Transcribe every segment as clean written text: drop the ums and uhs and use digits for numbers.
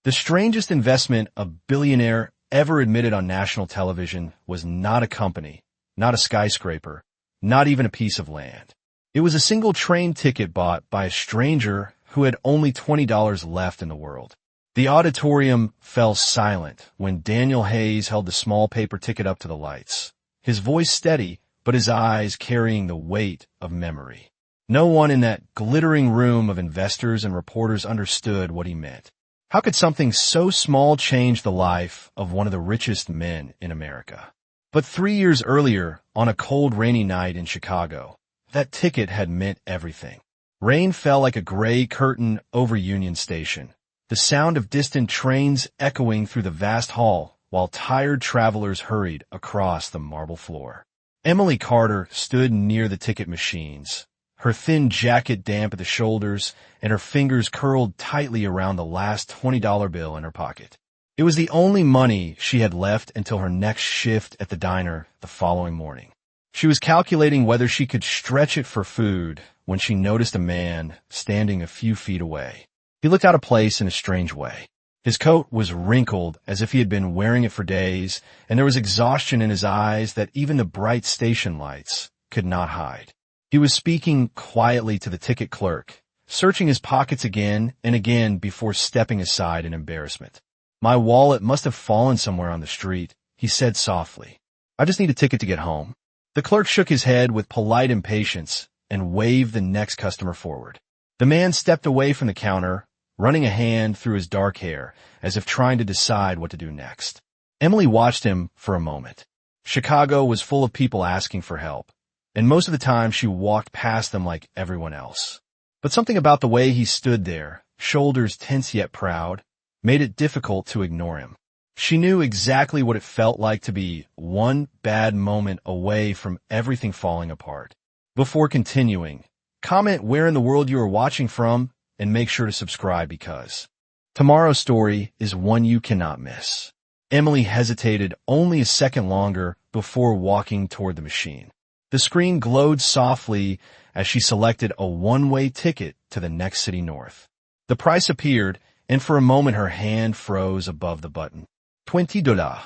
The strangest investment a billionaire ever admitted on national television was not a company, not a skyscraper, not even a piece of land. It was a single train ticket bought by a stranger who had only $20 left in the world. The auditorium fell silent when Daniel Hayes held the small paper ticket up to the lights, his voice steady, but his eyes carrying the weight of memory. No one in that glittering room of investors and reporters understood what he meant. How could something so small change the life of one of the richest men in America? But 3 years earlier, on a cold, rainy night in Chicago, that ticket had meant everything. Rain fell like a gray curtain over Union Station, the sound of distant trains echoing through the vast hall while tired travelers hurried across the marble floor. Emily Carter stood near the ticket machines, her thin jacket damp at the shoulders and her fingers curled tightly around the last $20 bill in her pocket. It was the only money she had left until her next shift at the diner the following morning. She was calculating whether she could stretch it for food when she noticed a man standing a few feet away. He looked out of place in a strange way. His coat was wrinkled as if he had been wearing it for days, and there was exhaustion in his eyes that even the bright station lights could not hide. He was speaking quietly to the ticket clerk, searching his pockets again and again before stepping aside in embarrassment. "My wallet must have fallen somewhere on the street," he said softly. "I just need a ticket to get home." The clerk shook his head with polite impatience and waved the next customer forward. The man stepped away from the counter, running a hand through his dark hair as if trying to decide what to do next. Emily watched him for a moment. Chicago was full of people asking for help, and most of the time she walked past them like everyone else. But something about the way he stood there, shoulders tense yet proud, made it difficult to ignore him. She knew exactly what it felt like to be one bad moment away from everything falling apart. Before continuing, comment where in the world you are watching from and make sure to subscribe because tomorrow's story is one you cannot miss. Emily hesitated only a second longer before walking toward the machine. The screen glowed softly as she selected a one-way ticket to the next city north. The price appeared, and for a moment her hand froze above the button. $20,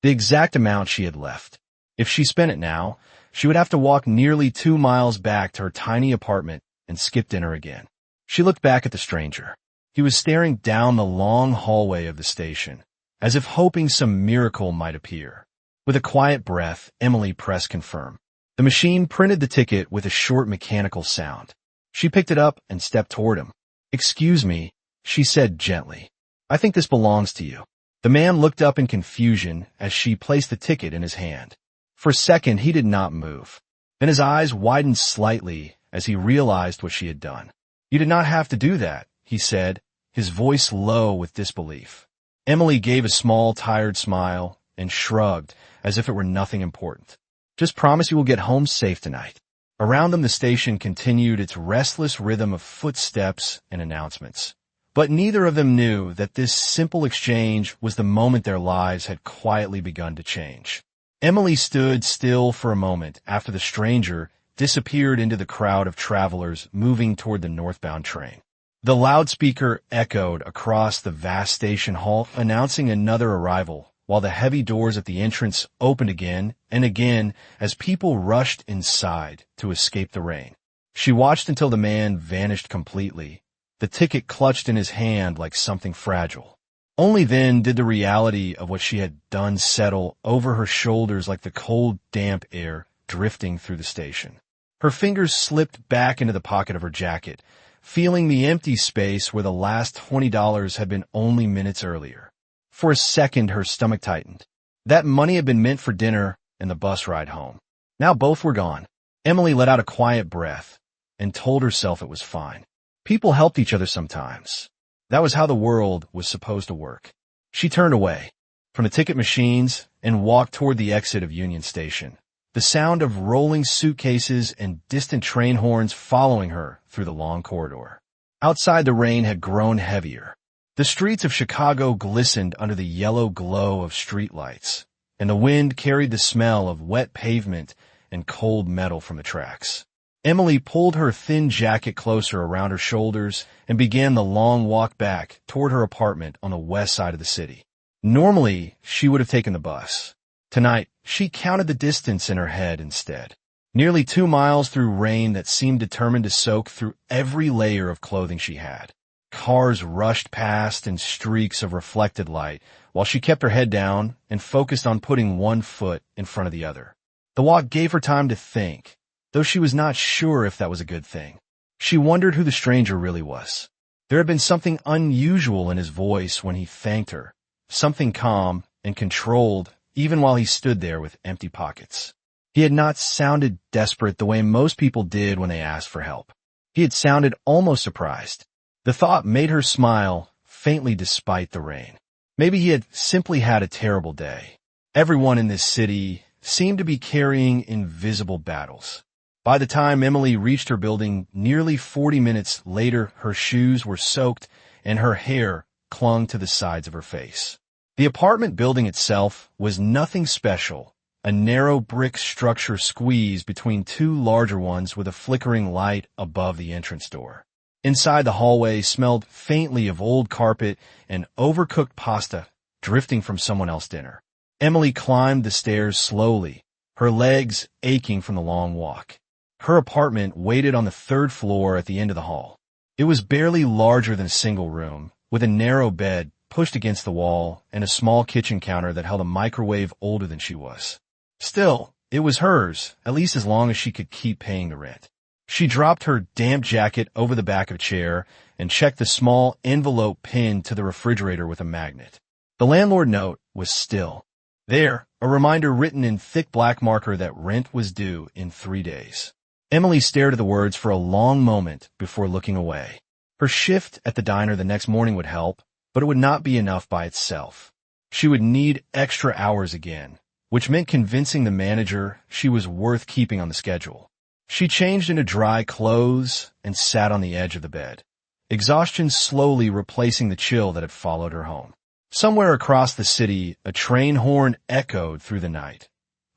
the exact amount she had left. If she spent it now, she would have to walk nearly 2 miles back to her tiny apartment and skip dinner again. She looked back at the stranger. He was staring down the long hallway of the station, as if hoping some miracle might appear. With a quiet breath, Emily pressed confirm. The machine printed the ticket with a short mechanical sound. She picked it up and stepped toward him. "Excuse me," she said gently. "I think this belongs to you." The man looked up in confusion as she placed the ticket in his hand. For a second, he did not move. Then his eyes widened slightly as he realized what she had done. "You did not have to do that," he said, his voice low with disbelief. Emily gave a small, tired smile and shrugged as if it were nothing important. "Just promise you will get home safe tonight." Around them, the station continued its restless rhythm of footsteps and announcements. But neither of them knew that this simple exchange was the moment their lives had quietly begun to change. Emily stood still for a moment after the stranger disappeared into the crowd of travelers moving toward the northbound train. The loudspeaker echoed across the vast station hall, announcing another arrival, while the heavy doors at the entrance opened again and again as people rushed inside to escape the rain. She watched until the man vanished completely, the ticket clutched in his hand like something fragile. Only then did the reality of what she had done settle over her shoulders like the cold, damp air drifting through the station. Her fingers slipped back into the pocket of her jacket, feeling the empty space where the last $20 had been only minutes earlier. For a second, her stomach tightened. That money had been meant for dinner and the bus ride home. Now both were gone. Emily let out a quiet breath and told herself it was fine. People helped each other sometimes. That was how the world was supposed to work. She turned away from the ticket machines and walked toward the exit of Union Station, the sound of rolling suitcases and distant train horns following her through the long corridor. Outside, the rain had grown heavier. The streets of Chicago glistened under the yellow glow of streetlights, and the wind carried the smell of wet pavement and cold metal from the tracks. Emily pulled her thin jacket closer around her shoulders and began the long walk back toward her apartment on the west side of the city. Normally, she would have taken the bus. Tonight, she counted the distance in her head instead. Nearly 2 miles through rain that seemed determined to soak through every layer of clothing she had. Cars rushed past in streaks of reflected light while she kept her head down and focused on putting one foot in front of the other. The walk gave her time to think, though she was not sure if that was a good thing. She wondered who the stranger really was. There had been something unusual in his voice when he thanked her, something calm and controlled even while he stood there with empty pockets. He had not sounded desperate the way most people did when they asked for help. He had sounded almost surprised. The thought made her smile, faintly despite the rain. Maybe he had simply had a terrible day. Everyone in this city seemed to be carrying invisible battles. By the time Emily reached her building nearly 40 minutes later, her shoes were soaked and her hair clung to the sides of her face. The apartment building itself was nothing special, a narrow brick structure squeezed between 2 larger ones with a flickering light above the entrance door. Inside, the hallway smelled faintly of old carpet and overcooked pasta drifting from someone else's dinner. Emily climbed the stairs slowly, her legs aching from the long walk. Her apartment waited on the 3rd floor at the end of the hall. It was barely larger than a single room, with a narrow bed pushed against the wall and a small kitchen counter that held a microwave older than she was. Still, it was hers, at least as long as she could keep paying the rent. She dropped her damp jacket over the back of a chair and checked the small envelope pinned to the refrigerator with a magnet. The landlord note was still there, a reminder written in thick black marker that rent was due in 3 days. Emily stared at the words for a long moment before looking away. Her shift at the diner the next morning would help, but it would not be enough by itself. She would need extra hours again, which meant convincing the manager she was worth keeping on the schedule. She changed into dry clothes and sat on the edge of the bed, exhaustion slowly replacing the chill that had followed her home. Somewhere across the city, a train horn echoed through the night,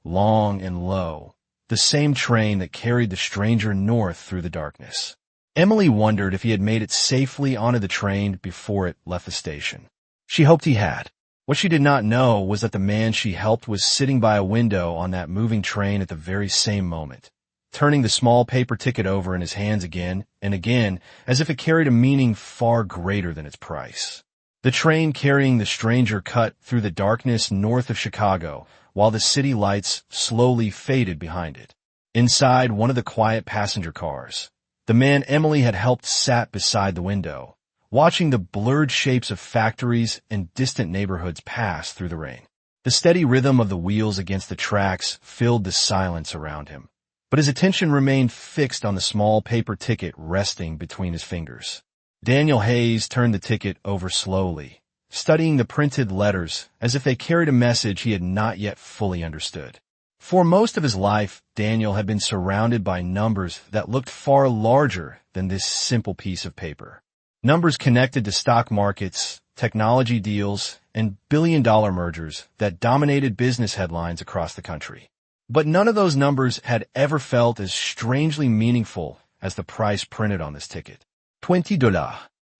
long and low, the same train that carried the stranger north through the darkness. Emily wondered if he had made it safely onto the train before it left the station. She hoped he had. What she did not know was that the man she helped was sitting by a window on that moving train at the very same moment, turning the small paper ticket over in his hands again and again as if it carried a meaning far greater than its price. The train carrying the stranger cut through the darkness north of Chicago, while the city lights slowly faded behind it. Inside one of the quiet passenger cars, the man Emily had helped sat beside the window, watching the blurred shapes of factories and distant neighborhoods pass through the rain. The steady rhythm of the wheels against the tracks filled the silence around him, but his attention remained fixed on the small paper ticket resting between his fingers. Daniel Hayes turned the ticket over slowly, studying the printed letters as if they carried a message he had not yet fully understood. For most of his life, Daniel had been surrounded by numbers that looked far larger than this simple piece of paper. Numbers connected to stock markets, technology deals, and billion-dollar mergers that dominated business headlines across the country. But none of those numbers had ever felt as strangely meaningful as the price printed on this ticket. $20.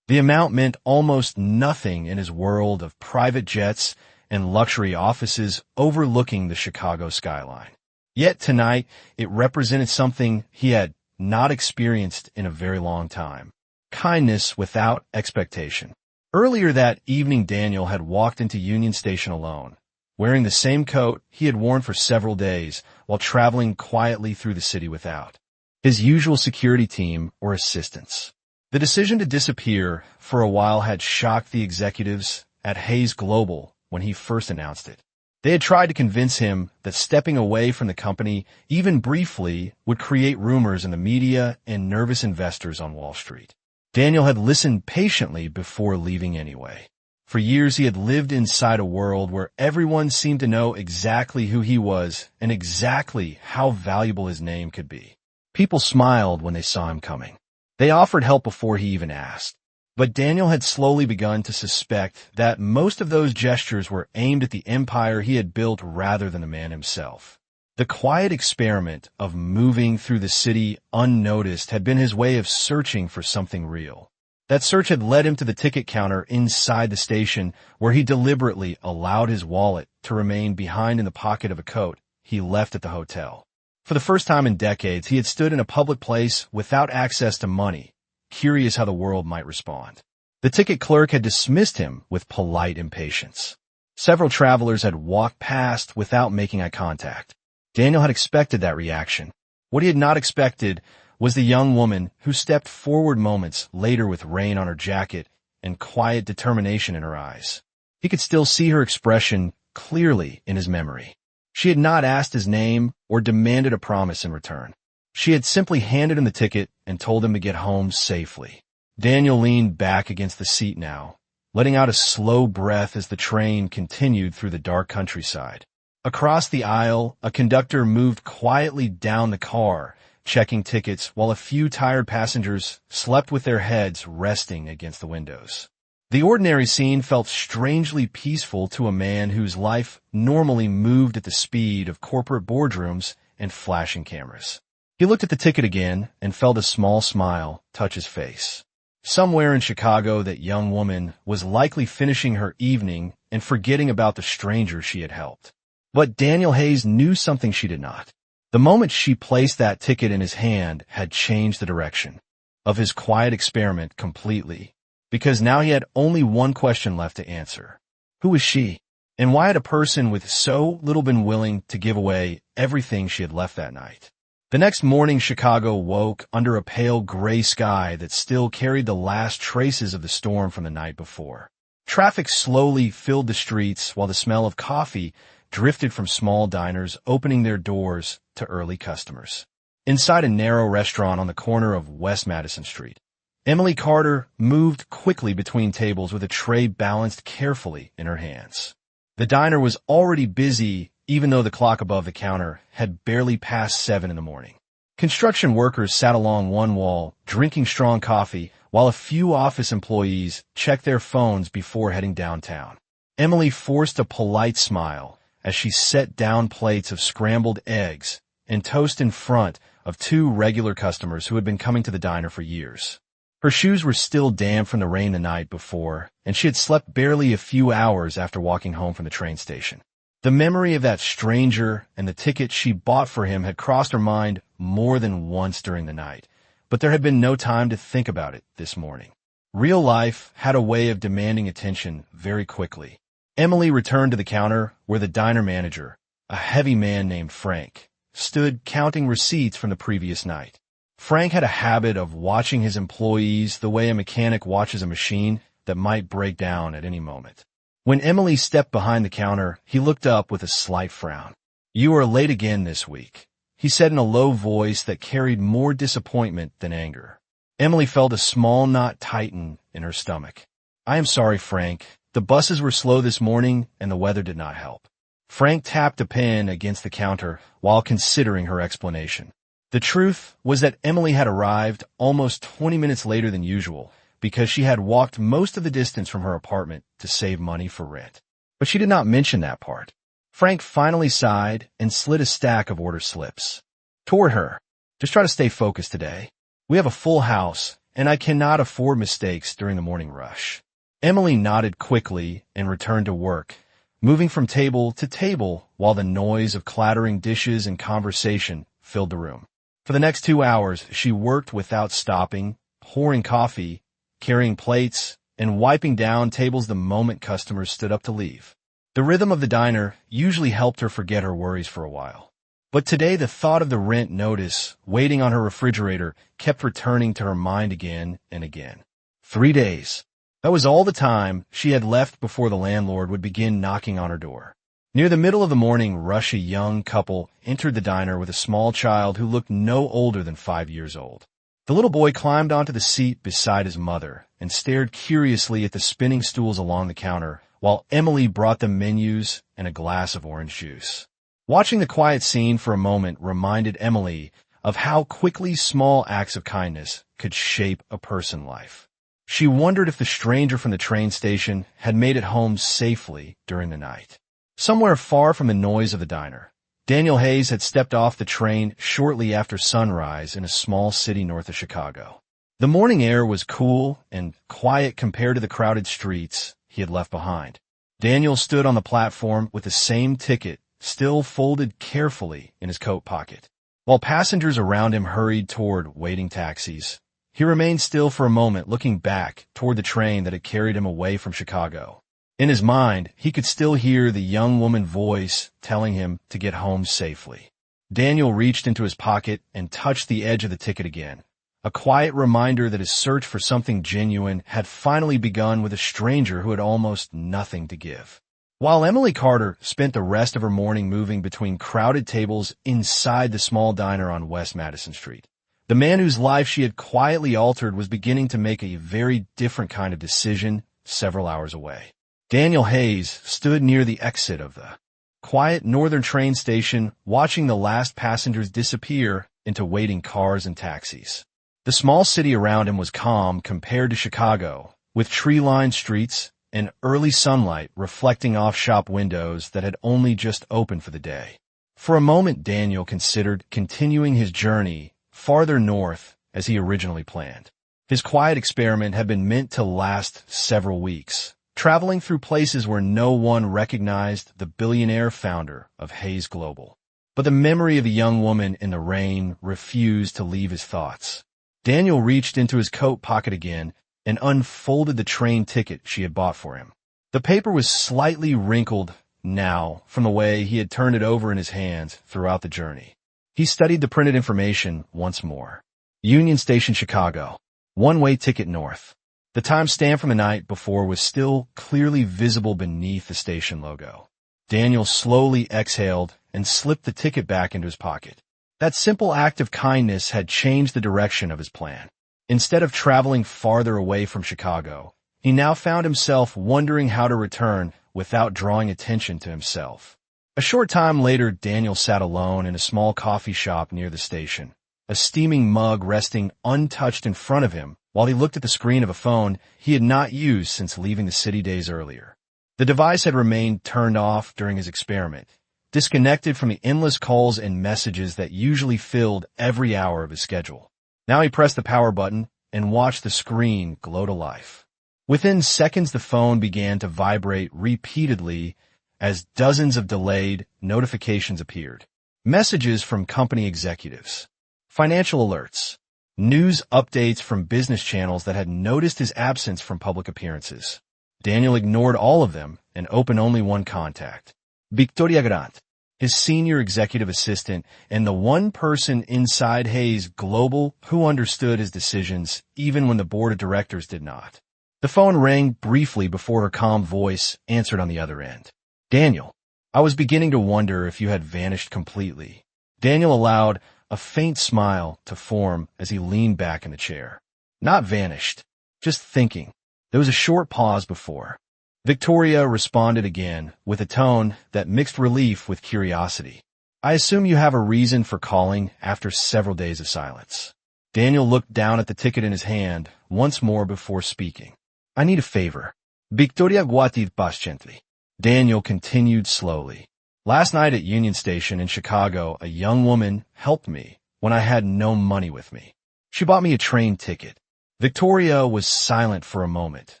The amount meant almost nothing in his world of private jets and luxury offices overlooking the Chicago skyline. Yet tonight, it represented something he had not experienced in a very long time. Kindness without expectation. Earlier that evening, Daniel had walked into Union Station alone, wearing the same coat he had worn for several days while traveling quietly through the city without his usual security team or assistants. The decision to disappear for a while had shocked the executives at Hayes Global when he first announced it. They had tried to convince him that stepping away from the company, even briefly, would create rumors in the media and nervous investors on Wall Street. Daniel had listened patiently before leaving anyway. For years he had lived inside a world where everyone seemed to know exactly who he was and exactly how valuable his name could be. People smiled when they saw him coming. They offered help before he even asked. But Daniel had slowly begun to suspect that most of those gestures were aimed at the empire he had built rather than the man himself. The quiet experiment of moving through the city unnoticed had been his way of searching for something real. That search had led him to the ticket counter inside the station, where he deliberately allowed his wallet to remain behind in the pocket of a coat he left at the hotel. For the first time in decades, he had stood in a public place without access to money, curious how the world might respond. The ticket clerk had dismissed him with polite impatience. Several travelers had walked past without making eye contact. Daniel had expected that reaction. What he had not expected was the young woman who stepped forward moments later with rain on her jacket and quiet determination in her eyes. He could still see her expression clearly in his memory. She had not asked his name or demanded a promise in return. She had simply handed him the ticket and told him to get home safely. Daniel leaned back against the seat now, letting out a slow breath as the train continued through the dark countryside. Across the aisle, a conductor moved quietly down the car, checking tickets while a few tired passengers slept with their heads resting against the windows. The ordinary scene felt strangely peaceful to a man whose life normally moved at the speed of corporate boardrooms and flashing cameras. He looked at the ticket again and felt a small smile touch his face. Somewhere in Chicago, that young woman was likely finishing her evening and forgetting about the stranger she had helped. But Daniel Hayes knew something she did not. The moment she placed that ticket in his hand had changed the direction of his quiet experiment completely, because now he had only one question left to answer. Who was she? And why had a person with so little been willing to give away everything she had left that night? The next morning, Chicago woke under a pale gray sky that still carried the last traces of the storm from the night before. Traffic slowly filled the streets while the smell of coffee drifted from small diners opening their doors to early customers. Inside a narrow restaurant on the corner of West Madison Street, Emily Carter moved quickly between tables with a tray balanced carefully in her hands. The diner was already busy, even though the clock above the counter had barely passed 7 in the morning. Construction workers sat along one wall, drinking strong coffee, while a few office employees checked their phones before heading downtown. Emily forced a polite smile as she set down plates of scrambled eggs and toast in front of 2 regular customers who had been coming to the diner for years. Her shoes were still damp from the rain the night before, and she had slept barely a few hours after walking home from the train station. The memory of that stranger and the ticket she bought for him had crossed her mind more than once during the night, but there had been no time to think about it this morning. Real life had a way of demanding attention very quickly. Emily returned to the counter where the diner manager, a heavy man named Frank, stood counting receipts from the previous night. Frank had a habit of watching his employees the way a mechanic watches a machine that might break down at any moment. When Emily stepped behind the counter, he looked up with a slight frown. "You are late again this week," he said in a low voice that carried more disappointment than anger. Emily felt a small knot tighten in her stomach. "I am sorry, Frank. The buses were slow this morning and the weather did not help." Frank tapped a pen against the counter while considering her explanation. The truth was that Emily had arrived almost 20 minutes later than usual because she had walked most of the distance from her apartment to save money for rent. But she did not mention that part. Frank finally sighed and slid a stack of order slips toward her. "Just try to stay focused today. We have a full house, and I cannot afford mistakes during the morning rush." Emily nodded quickly and returned to work, moving from table to table while the noise of clattering dishes and conversation filled the room. For the next 2 hours, she worked without stopping, pouring coffee, carrying plates, and wiping down tables the moment customers stood up to leave. The rhythm of the diner usually helped her forget her worries for a while. But today the thought of the rent notice waiting on her refrigerator kept returning to her mind again and again. 3 days. That was all the time she had left before the landlord would begin knocking on her door. Near the middle of the morning rush, a young couple entered the diner with a small child who looked no older than 5 years old. The little boy climbed onto the seat beside his mother and stared curiously at the spinning stools along the counter while Emily brought them menus and a glass of orange juice. Watching the quiet scene for a moment reminded Emily of how quickly small acts of kindness could shape a person's life. She wondered if the stranger from the train station had made it home safely during the night. Somewhere far from the noise of the diner, Daniel Hayes had stepped off the train shortly after sunrise in a small city north of Chicago. The morning air was cool and quiet compared to the crowded streets he had left behind. Daniel stood on the platform with the same ticket still folded carefully in his coat pocket. While passengers around him hurried toward waiting taxis, he remained still for a moment, looking back toward the train that had carried him away from Chicago. In his mind, he could still hear the young woman's voice telling him to get home safely. Daniel reached into his pocket and touched the edge of the ticket again, a quiet reminder that his search for something genuine had finally begun with a stranger who had almost nothing to give. While Emily Carter spent the rest of her morning moving between crowded tables inside the small diner on West Madison Street, the man whose life she had quietly altered was beginning to make a very different kind of decision several hours away. Daniel Hayes stood near the exit of the quiet northern train station, watching the last passengers disappear into waiting cars and taxis. The small city around him was calm compared to Chicago, with tree-lined streets and early sunlight reflecting off shop windows that had only just opened for the day. For a moment, Daniel considered continuing his journey farther north as he originally planned. His quiet experiment had been meant to last several weeks, traveling through places where no one recognized the billionaire founder of Hayes Global. But the memory of a young woman in the rain refused to leave his thoughts. Daniel reached into his coat pocket again and unfolded the train ticket she had bought for him. The paper was slightly wrinkled now from the way he had turned it over in his hands throughout the journey. He studied the printed information once more. Union Station, Chicago. One-way ticket north. The timestamp from the night before was still clearly visible beneath the station logo. Daniel slowly exhaled and slipped the ticket back into his pocket. That simple act of kindness had changed the direction of his plan. Instead of traveling farther away from Chicago, he now found himself wondering how to return without drawing attention to himself. A short time later, Daniel sat alone in a small coffee shop near the station, a steaming mug resting untouched in front of him while he looked at the screen of a phone he had not used since leaving the city days earlier. The device had remained turned off during his experiment, disconnected from the endless calls and messages that usually filled every hour of his schedule. Now he pressed the power button and watched the screen glow to life. Within seconds, the phone began to vibrate repeatedly as dozens of delayed notifications appeared. Messages from company executives, financial alerts, news updates from business channels that had noticed his absence from public appearances. Daniel ignored all of them and opened only one contact. Victoria Grant, his senior executive assistant, and the one person inside Hayes Global who understood his decisions even when the board of directors did not. The phone rang briefly before her calm voice answered on the other end. Daniel, I was beginning to wonder if you had vanished completely. Daniel allowed a faint smile to form as he leaned back in the chair. Not vanished, just thinking. There was a short pause before. Victoria responded again with a tone that mixed relief with curiosity. I assume you have a reason for calling after several days of silence. Daniel looked down at the ticket in his hand once more before speaking. I need a favor. Victoria guatit paciently. Daniel continued slowly. Last night at Union Station in Chicago, a young woman helped me when I had no money with me. She bought me a train ticket. Victoria was silent for a moment,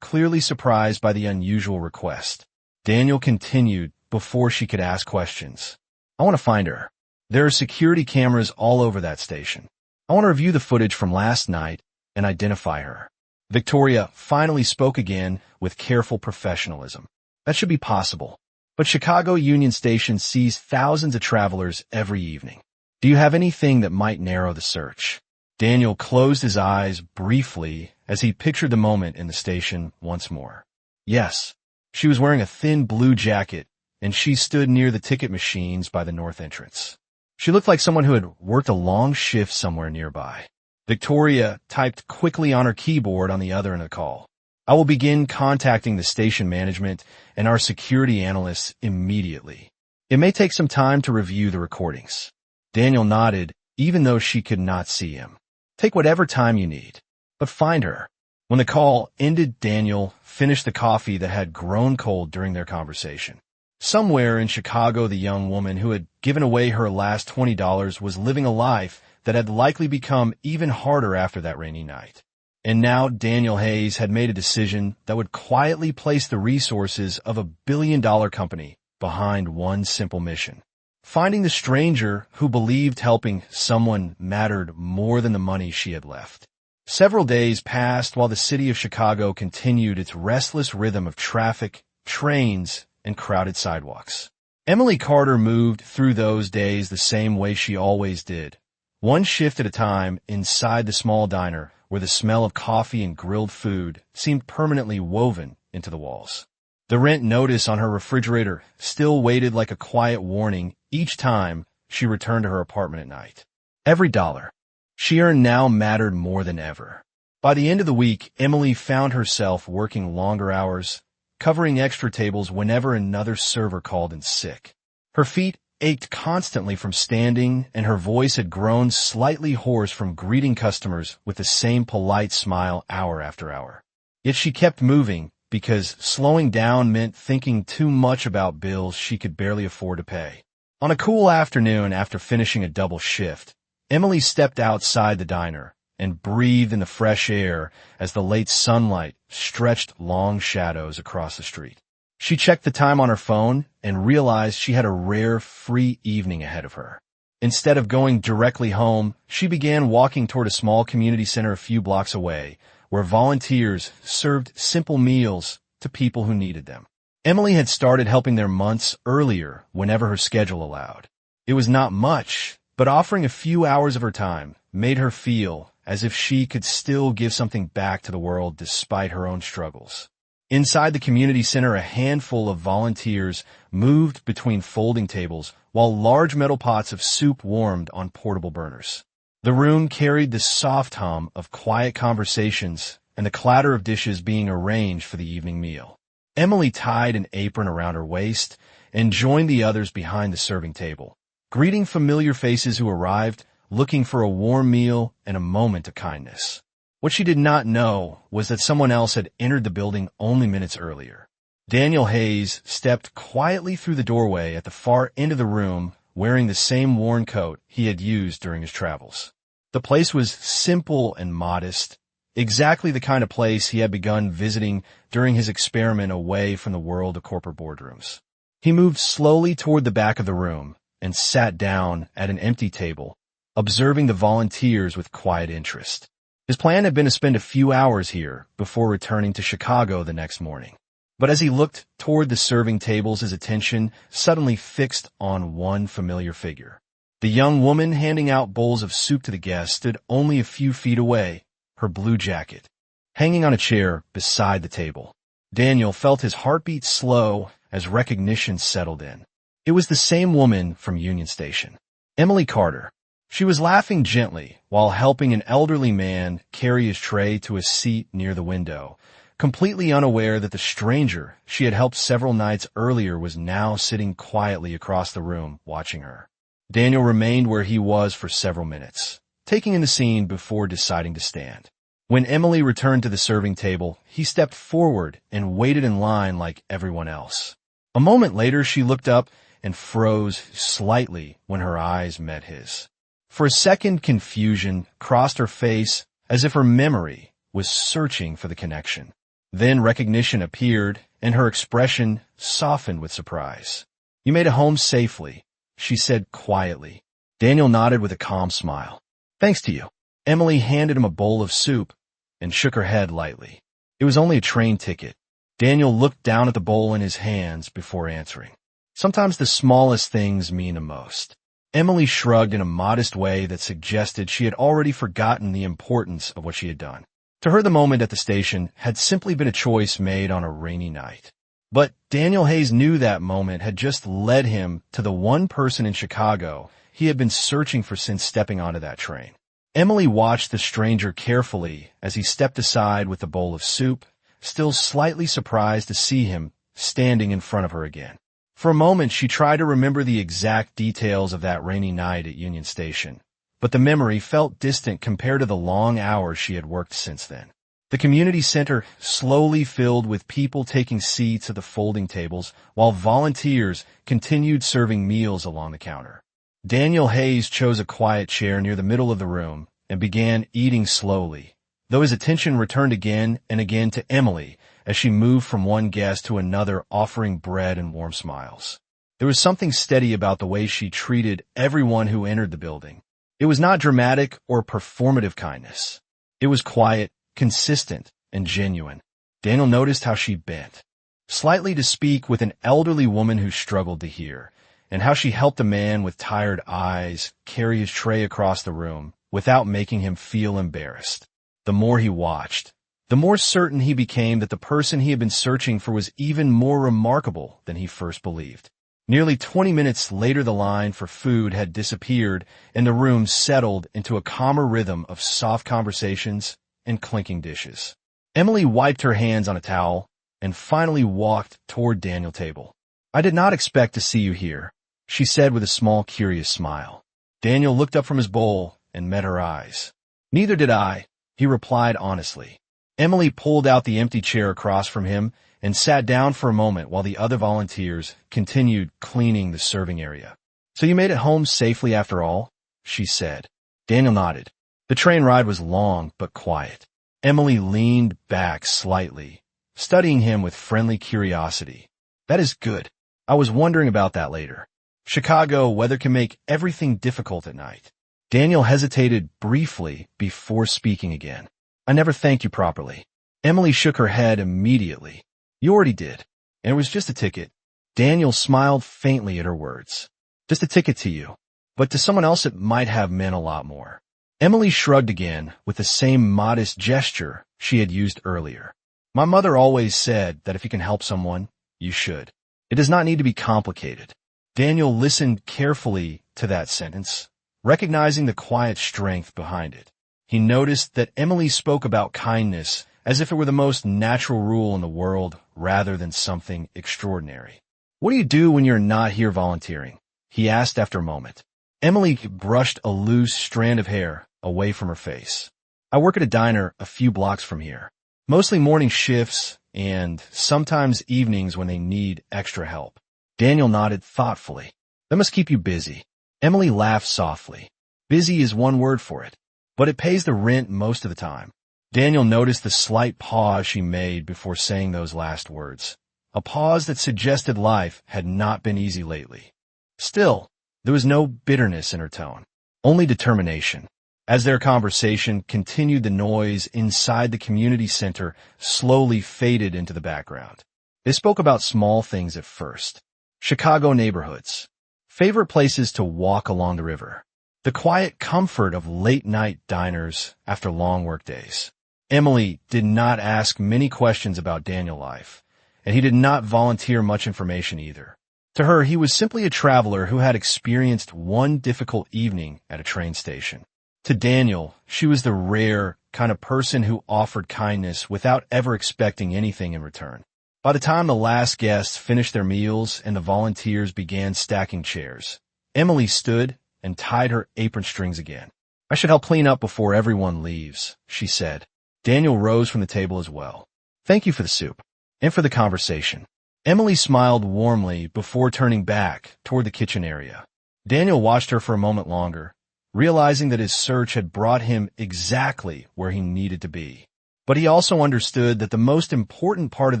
clearly surprised by the unusual request. Daniel continued before she could ask questions. I want to find her. There are security cameras all over that station. I want to review the footage from last night and identify her. Victoria finally spoke again with careful professionalism. That should be possible. But Chicago Union Station sees thousands of travelers every evening. Do you have anything that might narrow the search? Daniel closed his eyes briefly as he pictured the moment in the station once more. Yes, she was wearing a thin blue jacket, and she stood near the ticket machines by the north entrance. She looked like someone who had worked a long shift somewhere nearby. Victoria typed quickly on her keyboard on the other end of the call. I will begin contacting the station management and our security analysts immediately. It may take some time to review the recordings. Daniel nodded, even though she could not see him. Take whatever time you need, but find her. When the call ended, Daniel finished the coffee that had grown cold during their conversation. Somewhere in Chicago, the young woman who had given away her last $20 was living a life that had likely become even harder after that rainy night. And now Daniel Hayes had made a decision that would quietly place the resources of $1 billion company behind one simple mission: finding the stranger who believed helping someone mattered more than the money she had left. Several days passed while the city of Chicago continued its restless rhythm of traffic, trains, and crowded sidewalks. Emily Carter moved through those days the same way she always did, one shift at a time inside the small diner where the smell of coffee and grilled food seemed permanently woven into the walls. The rent notice on her refrigerator still waited like a quiet warning each time she returned to her apartment at night. Every dollar she earned now mattered more than ever. By the end of the week, Emily found herself working longer hours, covering extra tables whenever another server called in sick. Her feet ached constantly from standing, and her voice had grown slightly hoarse from greeting customers with the same polite smile hour after hour. Yet she kept moving, because slowing down meant thinking too much about bills she could barely afford to pay. On a cool afternoon after finishing a double shift, Emily stepped outside the diner and breathed in the fresh air as the late sunlight stretched long shadows across the street. She checked the time on her phone and realized she had a rare free evening ahead of her. Instead of going directly home, she began walking toward a small community center a few blocks away, where volunteers served simple meals to people who needed them. Emily had started helping there months earlier whenever her schedule allowed. It was not much, but offering a few hours of her time made her feel as if she could still give something back to the world despite her own struggles. Inside the community center, a handful of volunteers moved between folding tables while large metal pots of soup warmed on portable burners. The room carried the soft hum of quiet conversations and the clatter of dishes being arranged for the evening meal. Emily tied an apron around her waist and joined the others behind the serving table, greeting familiar faces who arrived, looking for a warm meal and a moment of kindness. What she did not know was that someone else had entered the building only minutes earlier. Daniel Hayes stepped quietly through the doorway at the far end of the room, wearing the same worn coat he had used during his travels. The place was simple and modest, exactly the kind of place he had begun visiting during his experiment away from the world of corporate boardrooms. He moved slowly toward the back of the room and sat down at an empty table, observing the volunteers with quiet interest. His plan had been to spend a few hours here before returning to Chicago the next morning. But as he looked toward the serving tables, his attention suddenly fixed on one familiar figure. The young woman handing out bowls of soup to the guests stood only a few feet away, her blue jacket hanging on a chair beside the table. Daniel felt his heartbeat slow as recognition settled in. It was the same woman from Union Station, Emily Carter. She was laughing gently while helping an elderly man carry his tray to a seat near the window, completely unaware that the stranger she had helped several nights earlier was now sitting quietly across the room watching her. Daniel remained where he was for several minutes, taking in the scene before deciding to stand. When Emily returned to the serving table, he stepped forward and waited in line like everyone else. A moment later, she looked up and froze slightly when her eyes met his. For a second, confusion crossed her face as if her memory was searching for the connection. Then recognition appeared, and her expression softened with surprise. "You made it home safely," she said quietly. Daniel nodded with a calm smile. "Thanks to you." Emily handed him a bowl of soup and shook her head lightly. It was only a train ticket. Daniel looked down at the bowl in his hands before answering. Sometimes the smallest things mean the most. Emily shrugged in a modest way that suggested she had already forgotten the importance of what she had done. To her, the moment at the station had simply been a choice made on a rainy night. But Daniel Hayes knew that moment had just led him to the one person in Chicago he had been searching for since stepping onto that train. Emily watched the stranger carefully as he stepped aside with a bowl of soup, still slightly surprised to see him standing in front of her again. For a moment, she tried to remember the exact details of that rainy night at Union Station, but the memory felt distant compared to the long hours she had worked since then. The The community center slowly filled with people taking seats at the folding tables, while volunteers continued serving meals along the counter. Daniel Hayes chose a quiet chair near the middle of the room and began eating slowly, though his attention returned again and again to Emily as she moved from one guest to another, offering bread and warm smiles. There was something steady about the way she treated everyone who entered the building. It was not dramatic or performative kindness. It was quiet, consistent, and genuine. Daniel noticed how she bent slightly to speak with an elderly woman who struggled to hear, and how she helped a man with tired eyes carry his tray across the room without making him feel embarrassed. The more he watched, the more certain he became that the person he had been searching for was even more remarkable than he first believed. Nearly 20 minutes later, the line for food had disappeared, and the room settled into a calmer rhythm of soft conversations and clinking dishes. Emily wiped her hands on a towel and finally walked toward Daniel's table. "I did not expect to see you here," she said with a small, curious smile. Daniel looked up from his bowl and met her eyes. "Neither did I," he replied honestly. Emily pulled out the empty chair across from him and sat down for a moment while the other volunteers continued cleaning the serving area. "So you made it home safely after all?" she said. Daniel nodded. The train ride was long but quiet. Emily leaned back slightly, studying him with friendly curiosity. "That is good. I was wondering about that later. Chicago weather can make everything difficult at night." Daniel hesitated briefly before speaking again. "I never thanked you properly." Emily shook her head immediately. "You already did, and it was just a ticket." Daniel smiled faintly at her words. "Just a ticket to you, but to someone else it might have meant a lot more." Emily shrugged again with the same modest gesture she had used earlier. "My mother always said that if you can help someone, you should. It does not need to be complicated." Daniel listened carefully to that sentence, recognizing the quiet strength behind it. He noticed that Emily spoke about kindness as if it were the most natural rule in the world rather than something extraordinary. "What do you do when you're not here volunteering?" he asked after a moment. Emily brushed a loose strand of hair away from her face. "I work at a diner a few blocks from here. Mostly morning shifts and sometimes evenings when they need extra help." Daniel nodded thoughtfully. "That must keep you busy." Emily laughed softly. "Busy is one word for it, but it pays the rent most of the time." Daniel noticed the slight pause she made before saying those last words, a pause that suggested life had not been easy lately. Still, there was no bitterness in her tone, only determination. As their conversation continued, the noise inside the community center slowly faded into the background. They spoke about small things at first. Chicago neighborhoods, favorite places to walk along the river, the quiet comfort of late-night diners after long workdays. Emily did not ask many questions about Daniel's life, and he did not volunteer much information either. To her, he was simply a traveler who had experienced one difficult evening at a train station. To Daniel, she was the rare kind of person who offered kindness without ever expecting anything in return. By the time the last guests finished their meals and the volunteers began stacking chairs, Emily stood and tied her apron strings again. "I should help clean up before everyone leaves," she said. Daniel rose from the table as well. "Thank you for the soup and for the conversation." Emily smiled warmly before turning back toward the kitchen area. Daniel watched her for a moment longer, realizing that his search had brought him exactly where he needed to be. But he also understood that the most important part of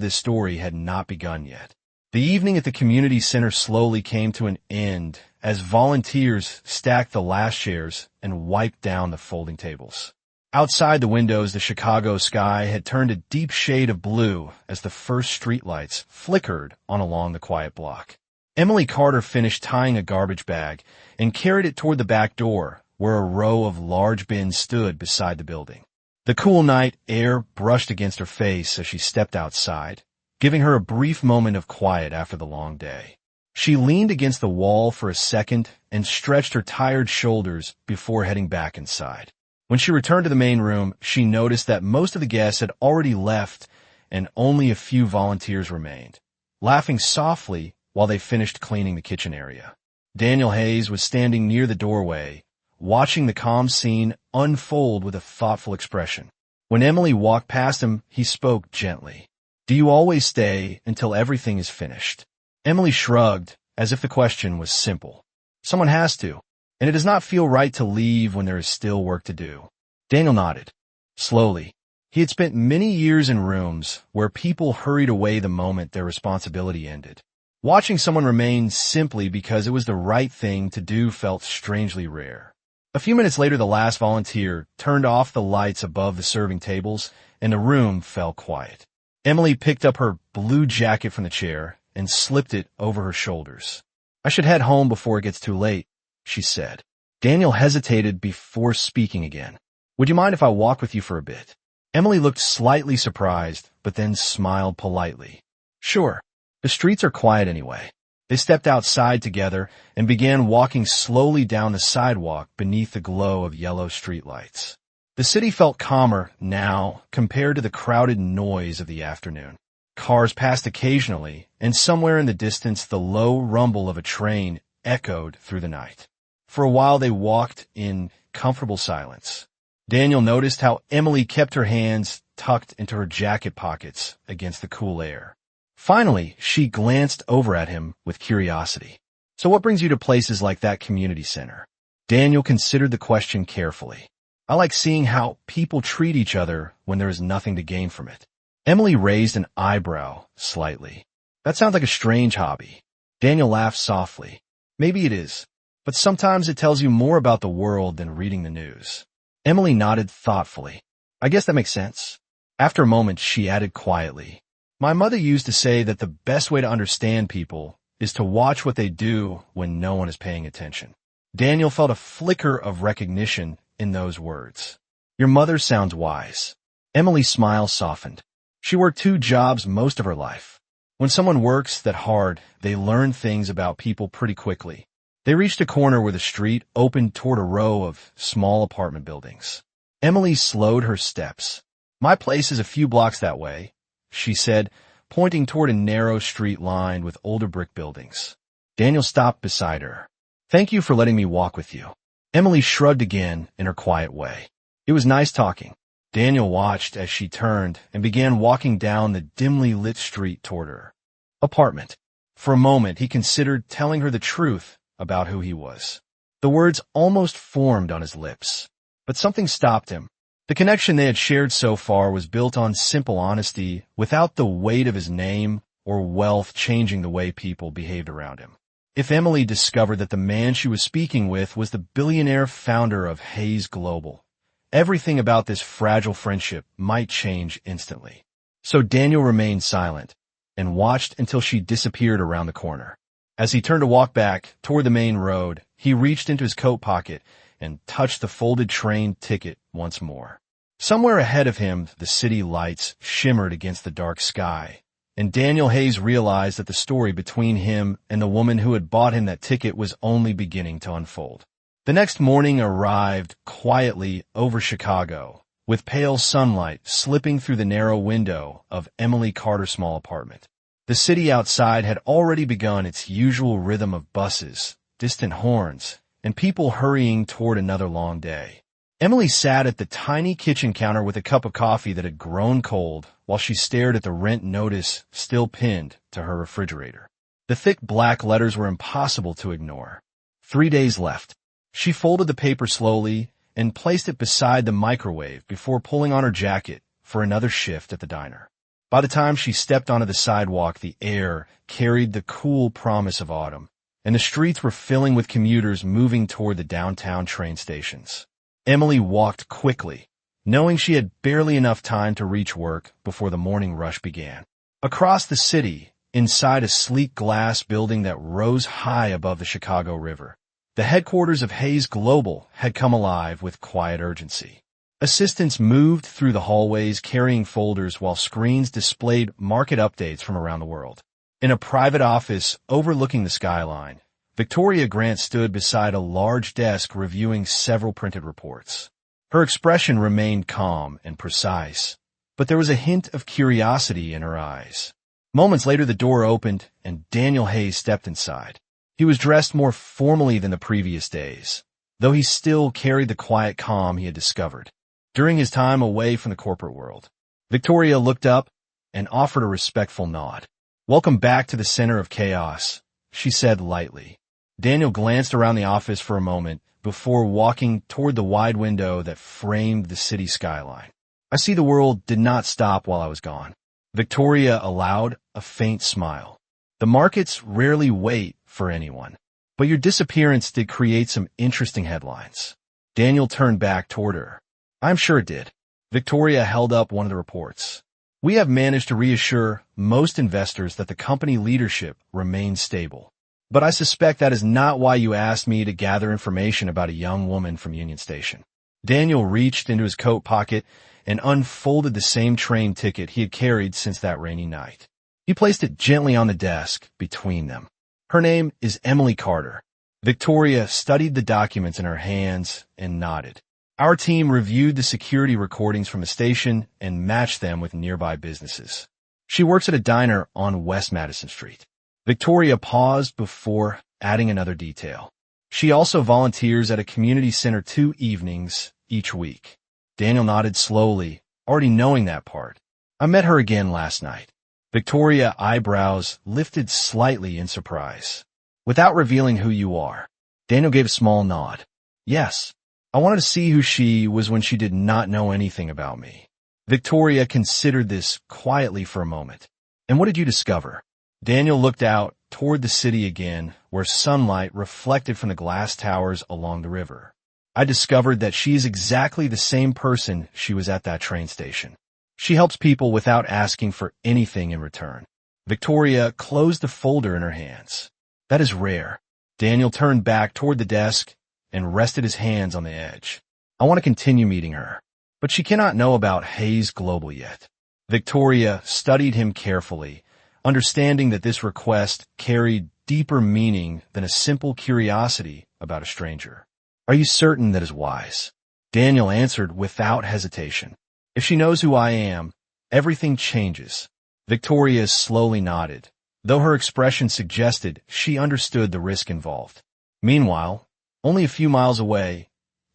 this story had not begun yet. The evening at the community center slowly came to an end as volunteers stacked the last chairs and wiped down the folding tables. Outside the windows, the Chicago sky had turned a deep shade of blue as the first streetlights flickered on along the quiet block. Emily Carter finished tying a garbage bag and carried it toward the back door, where a row of large bins stood beside the building. The cool night air brushed against her face as she stepped outside, giving her a brief moment of quiet after the long day. She leaned against the wall for a second and stretched her tired shoulders before heading back inside. When she returned to the main room, she noticed that most of the guests had already left and only a few volunteers remained, laughing softly while they finished cleaning the kitchen area. Daniel Hayes was standing near the doorway, watching the calm scene unfold with a thoughtful expression. When Emily walked past him, he spoke gently. Do you always stay until everything is finished? Emily shrugged, as if the question was simple. Someone has to, and it does not feel right to leave when there is still work to do. Daniel nodded. Slowly. He had spent many years in rooms where people hurried away the moment their responsibility ended. Watching someone remain simply because it was the right thing to do felt strangely rare. A few minutes later, the last volunteer turned off the lights above the serving tables, and the room fell quiet. Emily picked up her blue jacket from the chair and slipped it over her shoulders. I should head home before it gets too late, she said. Daniel hesitated before speaking again. Would you mind if I walk with you for a bit? Emily looked slightly surprised, but then smiled politely. Sure. The streets are quiet anyway. They stepped outside together and began walking slowly down the sidewalk beneath the glow of yellow streetlights. The city felt calmer now compared to the crowded noise of the afternoon. Cars passed occasionally, and somewhere in the distance the low rumble of a train echoed through the night. For a while they walked in comfortable silence. Daniel noticed how Emily kept her hands tucked into her jacket pockets against the cool air. Finally, she glanced over at him with curiosity. So what brings you to places like that community center? Daniel considered the question carefully. I like seeing how people treat each other when there is nothing to gain from it. Emily raised an eyebrow slightly. That sounds like a strange hobby. Daniel laughed softly. Maybe it is, but sometimes it tells you more about the world than reading the news. Emily nodded thoughtfully. I guess that makes sense. After a moment, she added quietly. My mother used to say that the best way to understand people is to watch what they do when no one is paying attention. Daniel felt a flicker of recognition in those words. Your mother sounds wise. Emily's smile softened. She worked 2 jobs most of her life. When someone works that hard, they learn things about people pretty quickly. They reached a corner where the street opened toward a row of small apartment buildings. Emily slowed her steps. My place is a few blocks that way, she said, pointing toward a narrow street lined with older brick buildings. Daniel stopped beside her. Thank you for letting me walk with you. Emily shrugged again in her quiet way. It was nice talking. Daniel watched as she turned and began walking down the dimly lit street toward her apartment. For a moment, he considered telling her the truth about who he was. The words almost formed on his lips, but something stopped him. The connection they had shared so far was built on simple honesty without the weight of his name or wealth changing the way people behaved around him. If Emily discovered that the man she was speaking with was the billionaire founder of Hays Global, everything about this fragile friendship might change instantly. So Daniel remained silent and watched until she disappeared around the corner. As he turned to walk back toward the main road, he reached into his coat pocket and touched the folded train ticket once more. Somewhere ahead of him, the city lights shimmered against the dark sky, and Daniel Hays realized that the story between him and the woman who had bought him that ticket was only beginning to unfold. The next morning arrived quietly over Chicago, with pale sunlight slipping through the narrow window of Emily Carter's small apartment. The city outside had already begun its usual rhythm of buses, distant horns, and people hurrying toward another long day. Emily sat at the tiny kitchen counter with a cup of coffee that had grown cold while she stared at the rent notice still pinned to her refrigerator. The thick black letters were impossible to ignore. 3 days left. She folded the paper slowly and placed it beside the microwave before pulling on her jacket for another shift at the diner. By the time she stepped onto the sidewalk, the air carried the cool promise of autumn, and the streets were filling with commuters moving toward the downtown train stations. Emily walked quickly, knowing she had barely enough time to reach work before the morning rush began. Across the city, inside a sleek glass building that rose high above the Chicago River, the headquarters of Hays Global had come alive with quiet urgency. Assistants moved through the hallways carrying folders while screens displayed market updates from around the world. In a private office overlooking the skyline, Victoria Grant stood beside a large desk reviewing several printed reports. Her expression remained calm and precise, but there was a hint of curiosity in her eyes. Moments later, the door opened and Daniel Hays stepped inside. He was dressed more formally than the previous days, though he still carried the quiet calm he had discovered. during his time away from the corporate world. Victoria looked up and offered a respectful nod. "Welcome back to the center of chaos," she said lightly. Daniel glanced around the office for a moment before walking toward the wide window that framed the city skyline. "I see the world did not stop while I was gone." Victoria allowed a faint smile. "The markets rarely wait for anyone, but your disappearance did create some interesting headlines." Daniel turned back toward her. "I'm sure it did." Victoria held up one of the reports. "We have managed to reassure most investors that the company leadership remains stable. But I suspect that is not why you asked me to gather information about a young woman from Union Station." Daniel reached into his coat pocket and unfolded the same train ticket he had carried since that rainy night. He placed it gently on the desk between them. "Her name is Emily Carter." Victoria studied the documents in her hands and nodded. "Our team reviewed the security recordings from the station and matched them with nearby businesses. She works at a diner on West Madison Street." Victoria paused before adding another detail. "She also volunteers at a community center 2 evenings each week." Daniel nodded slowly, already knowing that part. "I met her again last night." Victoria's eyebrows lifted slightly in surprise. "Without revealing who you are." Daniel gave a small nod. "Yes, I wanted to see who she was when she did not know anything about me." Victoria considered this quietly for a moment. "And what did you discover?" Daniel looked out toward the city again, where sunlight reflected from the glass towers along the river. "I discovered that she is exactly the same person she was at that train station. She helps people without asking for anything in return." Victoria closed the folder in her hands. "That is rare." Daniel turned back toward the desk and rested his hands on the edge. "I want to continue meeting her, but she cannot know about Hayes Global yet." Victoria studied him carefully, understanding that this request carried deeper meaning than a simple curiosity about a stranger. "Are you certain that is wise?" Daniel answered without hesitation. "If she knows who I am, everything changes." Victoria slowly nodded, though her expression suggested she understood the risk involved. Meanwhile, only a few miles away,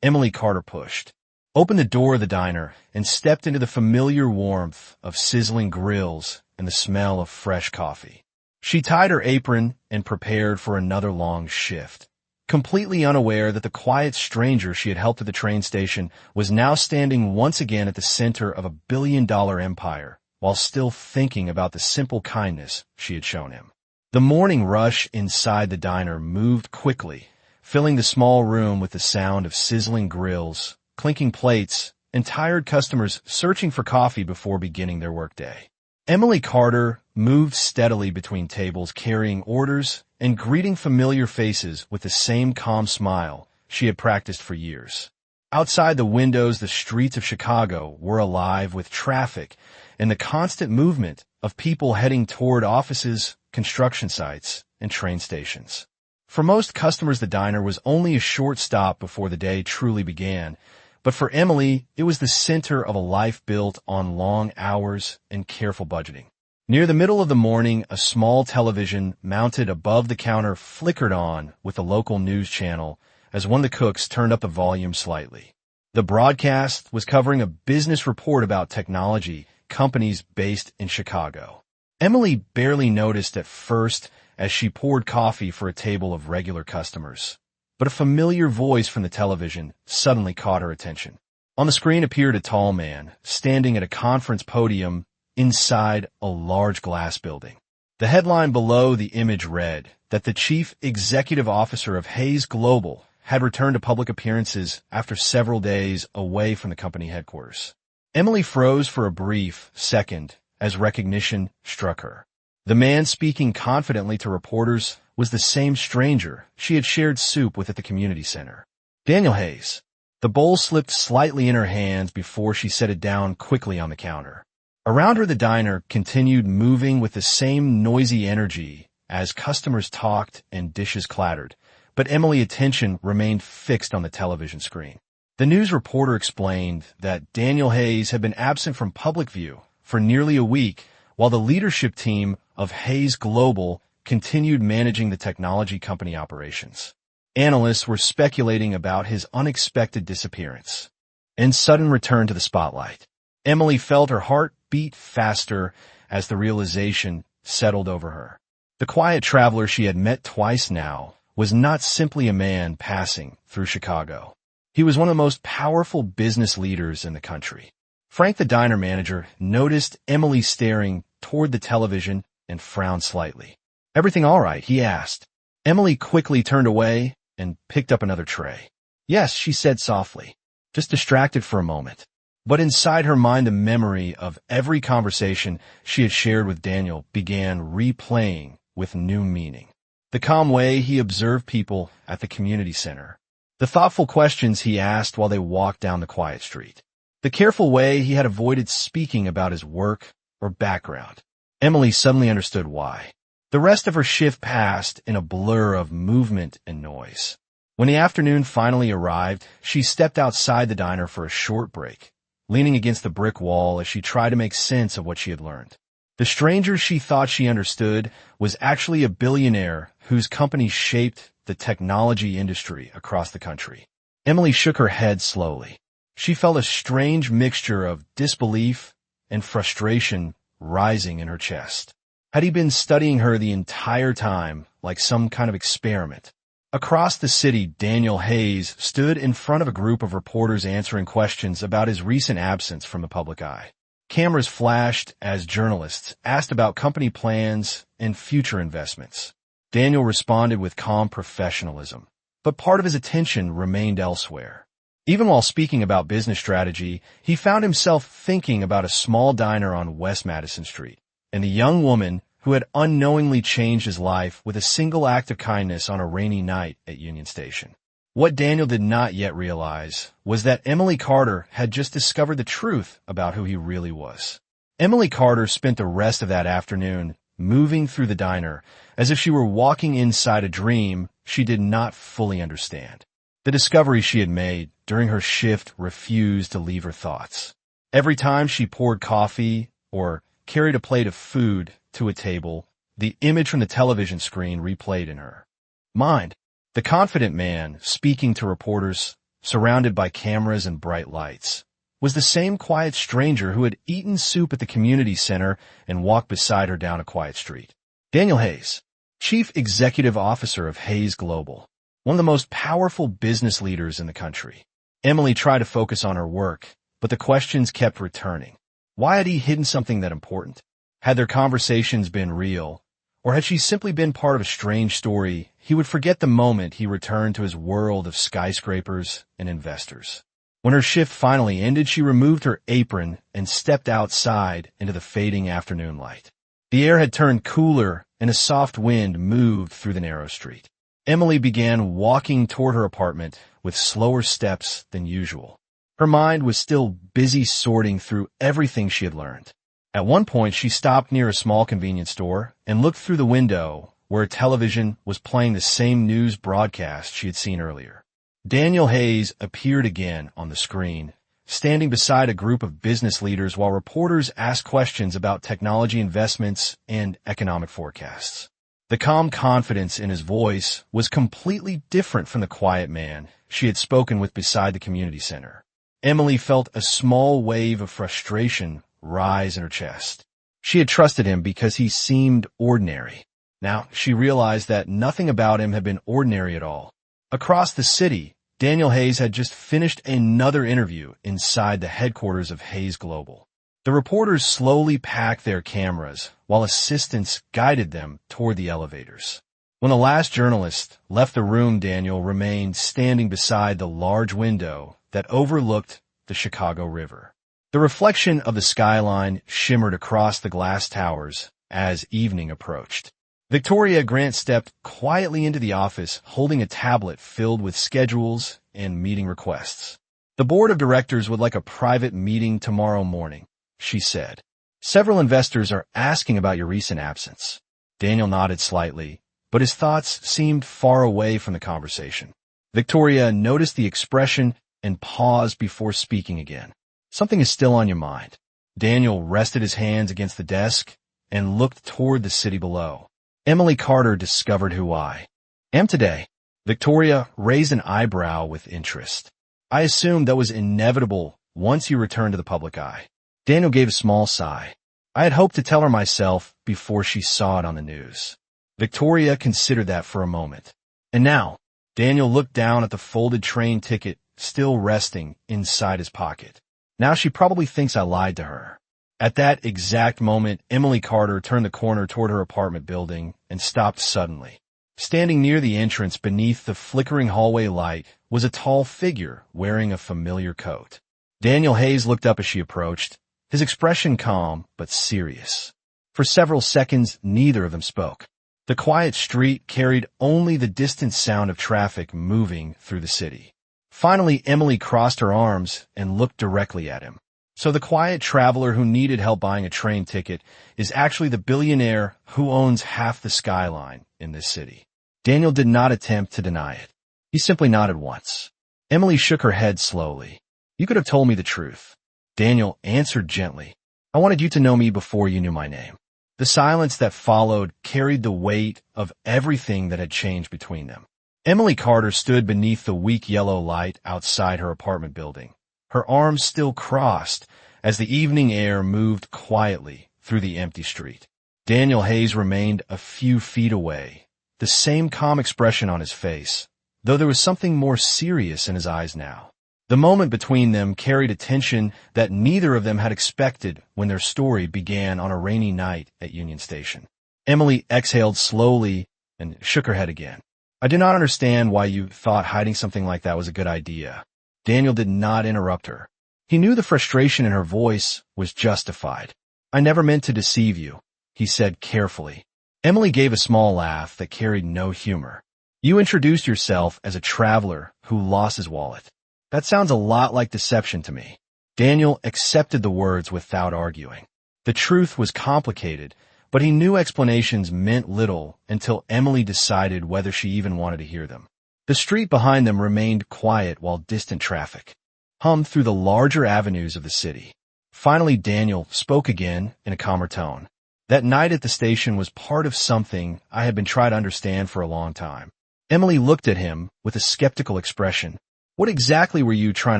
Emily Carter pushed opened the door of the diner and stepped into the familiar warmth of sizzling grills and the smell of fresh coffee. She tied her apron and prepared for another long shift, completely unaware that the quiet stranger she had helped at the train station was now standing once again at the center of a billion-dollar empire, while still thinking about the simple kindness she had shown him. The morning rush inside the diner moved quickly, filling the small room with the sound of sizzling grills, clinking plates, and tired customers searching for coffee before beginning their workday. Emily Carter moved steadily between tables, carrying orders and greeting familiar faces with the same calm smile she had practiced for years. Outside the windows, the streets of Chicago were alive with traffic and the constant movement of people heading toward offices, construction sites, and train stations. For most customers, the diner was only a short stop before the day truly began, but for Emily, it was the center of a life built on long hours and careful budgeting. Near the middle of the morning, a small television mounted above the counter flickered on with the local news channel as one of the cooks turned up the volume slightly. The broadcast was covering a business report about technology companies based in Chicago. Emily barely noticed at first as she poured coffee for a table of regular customers, but a familiar voice from the television suddenly caught her attention. On the screen appeared a tall man, standing at a conference podium inside a large glass building. The headline below the image read that the chief executive officer of Hayes Global had returned to public appearances after several days away from the company headquarters. Emily froze for a brief second as recognition struck her. The man speaking confidently to reporters was the same stranger she had shared soup with at the community center. Daniel Hayes. The bowl slipped slightly in her hands before she set it down quickly on the counter. Around her, the diner continued moving with the same noisy energy as customers talked and dishes clattered, but Emily's attention remained fixed on the television screen. The news reporter explained that Daniel Hayes had been absent from public view for nearly a week, while the leadership team of Hayes Global continued managing the technology company operations. Analysts were speculating about his unexpected disappearance. and sudden return to the spotlight. Emily felt her heart beat faster as the realization settled over her. The quiet traveler she had met twice now was not simply a man passing through Chicago. He was one of the most powerful business leaders in the country. Frank, the diner manager, noticed Emily staring toward the television and frowned slightly. "Everything all right?" he asked. Emily quickly turned away and picked up another tray. "Yes," she said softly, "just distracted for a moment." But inside her mind, the memory of every conversation she had shared with Daniel began replaying with new meaning. The calm way he observed people at the community center. The thoughtful questions he asked while they walked down the quiet street. The careful way he had avoided speaking about his work or background. Emily suddenly understood why. The rest of her shift passed in a blur of movement and noise. When the afternoon finally arrived, she stepped outside the diner for a short break, leaning against the brick wall as she tried to make sense of what she had learned. The stranger she thought she understood was actually a billionaire whose company shaped the technology industry across the country. Emily shook her head slowly. She felt a strange mixture of disbelief and frustration rising in her chest. Had he been studying her the entire time, like some kind of experiment? Across the city, Daniel Hayes stood in front of a group of reporters answering questions about his recent absence from the public eye. Cameras flashed as journalists asked about company plans and future investments. Daniel responded with calm professionalism, but part of his attention remained elsewhere. Even while speaking about business strategy, he found himself thinking about a small diner on West Madison Street and the young woman who had unknowingly changed his life with a single act of kindness on a rainy night at Union Station. What Daniel did not yet realize was that Emily Carter had just discovered the truth about who he really was. Emily Carter spent the rest of that afternoon moving through the diner as if she were walking inside a dream she did not fully understand. The discovery she had made during her shift refused to leave her thoughts. Every time she poured coffee or carried a plate of food to a table, the image from the television screen replayed in her mind. The confident man, speaking to reporters, surrounded by cameras and bright lights, was the same quiet stranger who had eaten soup at the community center and walked beside her down a quiet street. Daniel Hayes, Chief Executive Officer of Hayes Global, one of the most powerful business leaders in the country. Emily tried to focus on her work, but the questions kept returning. Why had he hidden something that important? Had their conversations been real? Or had she simply been part of a strange story he would forget the moment he returned to his world of skyscrapers and investors? When her shift finally ended, she removed her apron and stepped outside into the fading afternoon light. The air had turned cooler and a soft wind moved through the narrow street. Emily began walking toward her apartment with slower steps than usual. Her mind was still busy sorting through everything she had learned. At one point, she stopped near a small convenience store and looked through the window where a television was playing the same news broadcast she had seen earlier. Daniel Hayes appeared again on the screen, standing beside a group of business leaders while reporters asked questions about technology investments and economic forecasts. The calm confidence in his voice was completely different from the quiet man she had spoken with beside the community center. Emily felt a small wave of frustration rise in her chest. She had trusted him because he seemed ordinary. Now she realized that nothing about him had been ordinary at all. Across the city, Daniel Hayes had just finished another interview inside the headquarters of Hayes Global. The reporters slowly packed their cameras while assistants guided them toward the elevators. When the last journalist left the room, Daniel remained standing beside the large window that overlooked the Chicago River. The reflection of the skyline shimmered across the glass towers as evening approached. Victoria Grant stepped quietly into the office, holding a tablet filled with schedules and meeting requests. "The board of directors would like a private meeting tomorrow morning," she said. "Several investors are asking about your recent absence." Daniel nodded slightly, but his thoughts seemed far away from the conversation. Victoria noticed the expression and paused before speaking again. "Something is still on your mind." Daniel rested his hands against the desk and looked toward the city below. "Emily Carter discovered who I am today." Victoria raised an eyebrow with interest. I assumed that was inevitable once you returned to the public eye. Daniel gave a small sigh. I had hoped to tell her myself before she saw it on the news. Victoria considered that for a moment. And now, Daniel looked down at the folded train ticket still resting inside his pocket. Now she probably thinks I lied to her. At that exact moment, Emily Carter turned the corner toward her apartment building and stopped suddenly. Standing near the entrance beneath the flickering hallway light was a tall figure wearing a familiar coat. Daniel Hayes looked up as she approached, his expression calm but serious. For several seconds, neither of them spoke. The quiet street carried only the distant sound of traffic moving through the city. Finally, Emily crossed her arms and looked directly at him. So the quiet traveler who needed help buying a train ticket is actually the billionaire who owns half the skyline in this city. Daniel did not attempt to deny it. He simply nodded once. Emily shook her head slowly. You could have told me the truth. Daniel answered gently. I wanted you to know me before you knew my name. The silence that followed carried the weight of everything that had changed between them. Emily Carter stood beneath the weak yellow light outside her apartment building, her arms still crossed as the evening air moved quietly through the empty street. Daniel Hayes remained a few feet away, the same calm expression on his face, though there was something more serious in his eyes now. The moment between them carried a tension that neither of them had expected when their story began on a rainy night at Union Station. Emily exhaled slowly and shook her head again. I do not understand why you thought hiding something like that was a good idea. Daniel did not interrupt her. He knew the frustration in her voice was justified. I never meant to deceive you, he said carefully. Emily gave a small laugh that carried no humor. You introduced yourself as a traveler who lost his wallet. That sounds a lot like deception to me. Daniel accepted the words without arguing. The truth was complicated, but he knew explanations meant little until Emily decided whether she even wanted to hear them. The street behind them remained quiet while distant traffic hummed through the larger avenues of the city. Finally, Daniel spoke again in a calmer tone. That night at the station was part of something I had been trying to understand for a long time. Emily looked at him with a skeptical expression. What exactly were you trying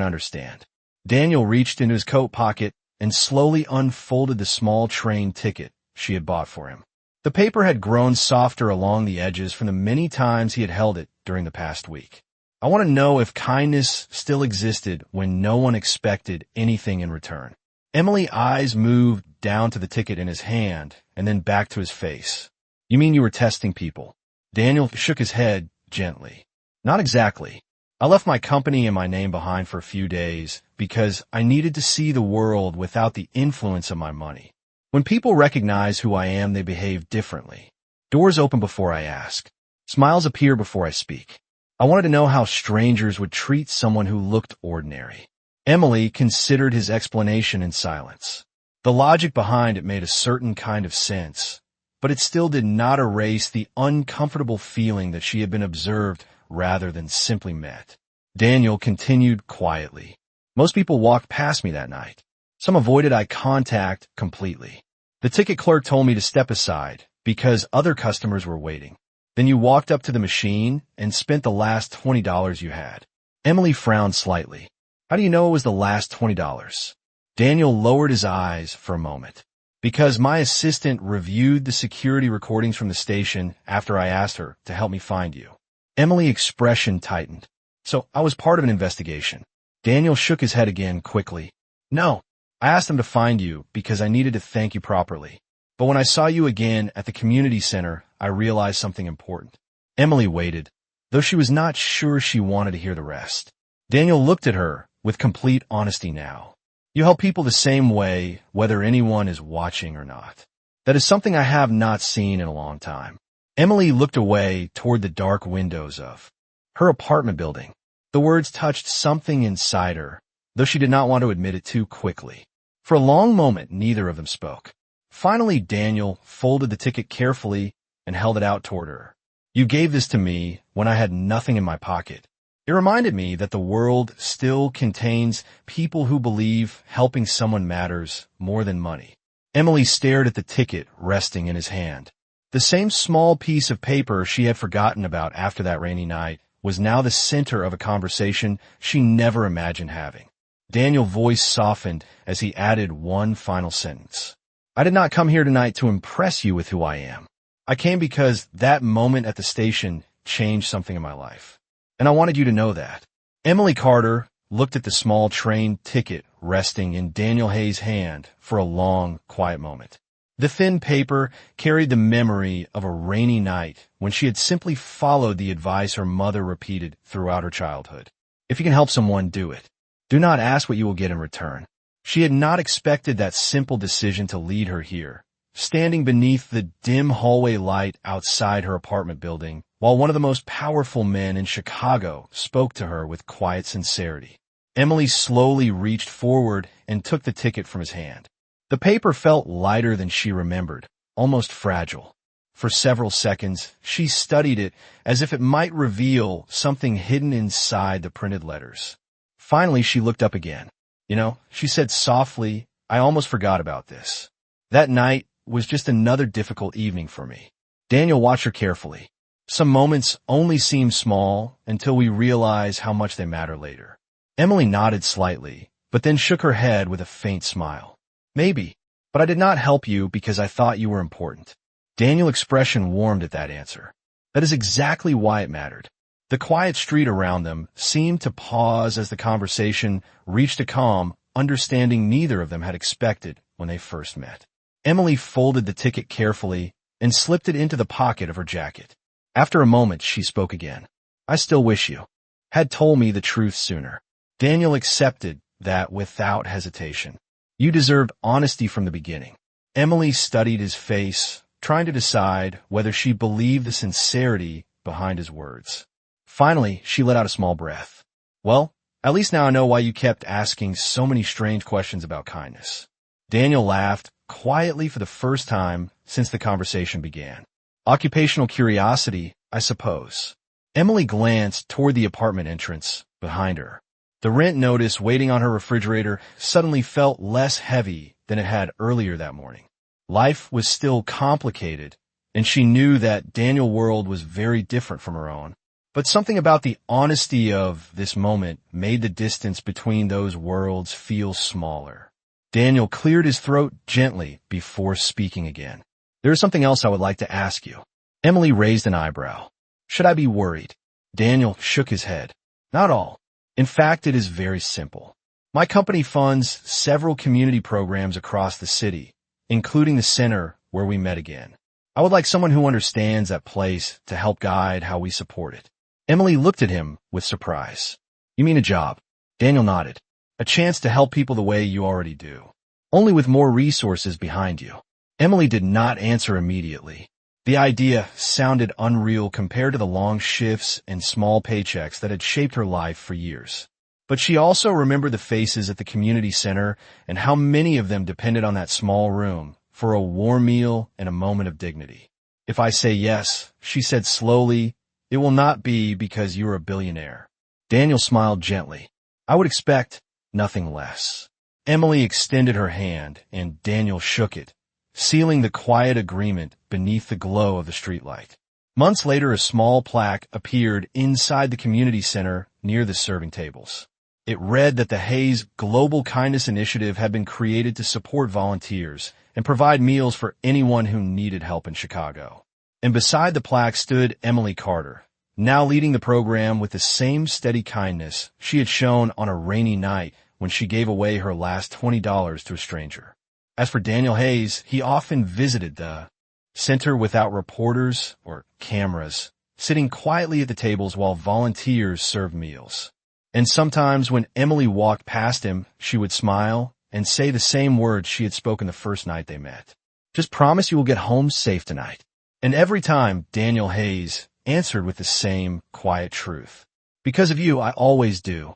to understand? Daniel reached into his coat pocket and slowly unfolded the small train ticket she had bought for him. The paper had grown softer along the edges from the many times he had held it during the past week. I want to know if kindness still existed when no one expected anything in return. Emily's eyes moved down to the ticket in his hand and then back to his face. You mean you were testing people? Daniel shook his head gently. Not exactly. I left my company and my name behind for a few days because I needed to see the world without the influence of my money. When people recognize who I am, they behave differently. Doors open before I ask. Smiles appear before I speak. I wanted to know how strangers would treat someone who looked ordinary. Emily considered his explanation in silence. The logic behind it made a certain kind of sense, but it still did not erase the uncomfortable feeling that she had been observed rather than simply met. Daniel continued quietly. Most people walked past me that night. Some avoided eye contact completely. The ticket clerk told me to step aside because other customers were waiting. Then you walked up to the machine and spent the last $20 you had. Emily frowned slightly. How do you know it was the last $20? Daniel lowered his eyes for a moment. Because my assistant reviewed the security recordings from the station after I asked her to help me find you. Emily's expression tightened. So I was part of an investigation. Daniel shook his head again quickly. No, I asked them to find you because I needed to thank you properly. But when I saw you again at the community center, I realized something important. Emily waited, though she was not sure she wanted to hear the rest. Daniel looked at her with complete honesty now. You help people the same way, whether anyone is watching or not. That is something I have not seen in a long time. Emily looked away toward the dark windows of her apartment building. The words touched something inside her, though she did not want to admit it too quickly. For a long moment, neither of them spoke. Finally, Daniel folded the ticket carefully and held it out toward her. You gave this to me when I had nothing in my pocket. It reminded me that the world still contains people who believe helping someone matters more than money. Emily stared at the ticket resting in his hand. The same small piece of paper she had forgotten about after that rainy night was now the center of a conversation she never imagined having. Daniel's voice softened as he added one final sentence. I did not come here tonight to impress you with who I am. I came because that moment at the station changed something in my life. And I wanted you to know that. Emily Carter looked at the small train ticket resting in Daniel Hayes' hand for a long, quiet moment. The thin paper carried the memory of a rainy night when she had simply followed the advice her mother repeated throughout her childhood. If you can help someone, do it. Do not ask what you will get in return. She had not expected that simple decision to lead her here, standing beneath the dim hallway light outside her apartment building, while one of the most powerful men in Chicago spoke to her with quiet sincerity. Emily slowly reached forward and took the ticket from his hand. The paper felt lighter than she remembered, almost fragile. For several seconds, she studied it as if it might reveal something hidden inside the printed letters. Finally, she looked up again. You know, she said softly, I almost forgot about this. That night was just another difficult evening for me. Daniel watched her carefully. Some moments only seem small until we realize how much they matter later. Emily nodded slightly, but then shook her head with a faint smile. Maybe, but I did not help you because I thought you were important. Daniel's expression warmed at that answer. That is exactly why it mattered. The quiet street around them seemed to pause as the conversation reached a calm, understanding neither of them had expected when they first met. Emily folded the ticket carefully and slipped it into the pocket of her jacket. After a moment, she spoke again. I still wish you had told me the truth sooner. Daniel accepted that without hesitation. You deserved honesty from the beginning. Emily studied his face, trying to decide whether she believed the sincerity behind his words. Finally, she let out a small breath. Well, at least now I know why you kept asking so many strange questions about kindness. Daniel laughed quietly for the first time since the conversation began. Occupational curiosity, I suppose. Emily glanced toward the apartment entrance behind her. The rent notice waiting on her refrigerator suddenly felt less heavy than it had earlier that morning. Life was still complicated, and she knew that Daniel's world was very different from her own. But something about the honesty of this moment made the distance between those worlds feel smaller. Daniel cleared his throat gently before speaking again. There is something else I would like to ask you. Emily raised an eyebrow. Should I be worried? Daniel shook his head. Not all. In fact, it is very simple. My company funds several community programs across the city, including the center where we met again. I would like someone who understands that place to help guide how we support it. Emily looked at him with surprise. You mean a job? Daniel nodded. A chance to help people the way you already do, only with more resources behind you. Emily did not answer immediately. The idea sounded unreal compared to the long shifts and small paychecks that had shaped her life for years. But she also remembered the faces at the community center and how many of them depended on that small room for a warm meal and a moment of dignity. If I say yes, she said slowly, it will not be because you're a billionaire. Daniel smiled gently. I would expect nothing less. Emily extended her hand and Daniel shook it, sealing the quiet agreement beneath the glow of the streetlight. Months later, a small plaque appeared inside the community center near the serving tables. It read that the Hayes Global Kindness Initiative had been created to support volunteers and provide meals for anyone who needed help in Chicago. And beside the plaque stood Emily Carter, now leading the program with the same steady kindness she had shown on a rainy night when she gave away her last $20 to a stranger. As for Daniel Hayes, he often visited the center without reporters or cameras, sitting quietly at the tables while volunteers served meals. And sometimes when Emily walked past him, she would smile and say the same words she had spoken the first night they met. Just promise you will get home safe tonight. And every time Daniel Hayes answered with the same quiet truth. Because of you, I always do.